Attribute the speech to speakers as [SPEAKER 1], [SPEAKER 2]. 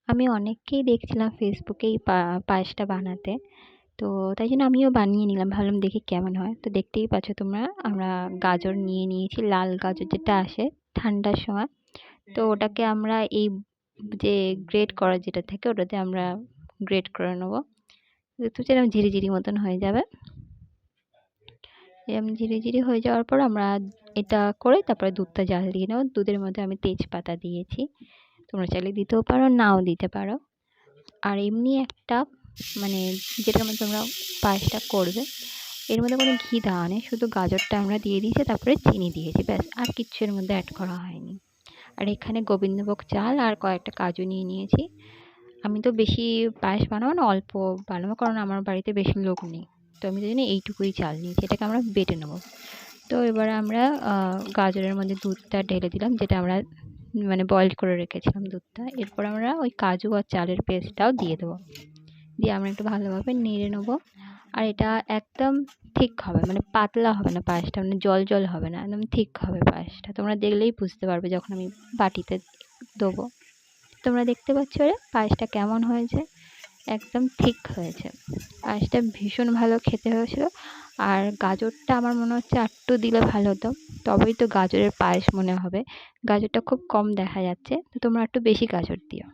[SPEAKER 1] আমি অনেককেই দেখছিলাম ফেসবুকে এই পায়েসটা বানাতে। তো তাই জন্য আমিও বানিয়ে নিলাম। ভাবলাম দেখি কেমন হয়। তো দেখতেই পাচ্ছ তোমরা, আমরা গাজর নিয়ে নিয়েছি, লাল গাজর যেটা আসে ঠান্ডার সময়। তো ওটাকে আমরা এই যে গ্রেট করা যেটা থাকে ওটাতে আমরা গ্রেট করে নেবো। তো যেরকম ঝিরিঝিরি মতন হয়ে যাবে। এরকম ঝিরিঝিরি হয়ে যাওয়ার পর আমরা এটা করে তারপরে দুধটা জাল দিয়ে নেবো। দুধের মধ্যে আমি তেজপাতা দিয়েছি। তোমরা চাইলে দিতেও পারো, নাও দিতে পারো। আর এমনি একটা মানে যেটার মধ্যে তোমরা পায়েসটা করবে, এর মধ্যে কোনো ঘি দেওয়া নেই, শুধু গাজরটা আমরা দিয়ে দিয়েছি, তারপরে চিনি দিয়েছি, ব্যাস। আর কিচ্ছু এর মধ্যে অ্যাড করা হয়নি। আর এখানে গোবিন্দভোগ চাল আর কয়েকটা কাজু নিয়ে নিয়েছি। আমি তো বেশি পায়েস বানাবো না, অল্প বানাবো, কারণ আমার বাড়িতে বেশি লোক নেই। তো আমি ওই জন্য এইটুকুই চাল নিয়েছি, এটাকে আমরা বেটে নেবো। তো এবার আমরা গাজরের মধ্যে দুধটা ঢেলে দিলাম, যেটা আমরা মানে বয়েল করে রেখেছিলাম দুধটা। এরপর আমরা ওই কাজু আর চালের পেস্টটাও দিয়ে দেবো। দিয়ে আমরা একটু ভালোভাবে নেড়ে নেবো। আর এটা একদম ঠিক হবে, মানে পাতলা হবে না পায়েসটা, মানে জল জল হবে না, একদম ঠিক হবে পায়েসটা। তোমরা দেখলেই বুঝতে পারবে যখন আমি বাটিতে দেবো। তোমরা দেখতে পাচ্ছ পায়েসটা কেমন হয়েছে, একদম ঠিক হয়েছে। পায়েসটা ভীষণ ভালো খেতে হয়েছিল। আর গাজরটা আমার মনে হচ্ছে আরটু দিলে ভালো হতো, তবেই তো গাজরের পায়েস মনে হবে। গাজরটা খুব কম দেখা যাচ্ছে, তো তোমরা একটু বেশি গাজর দিও।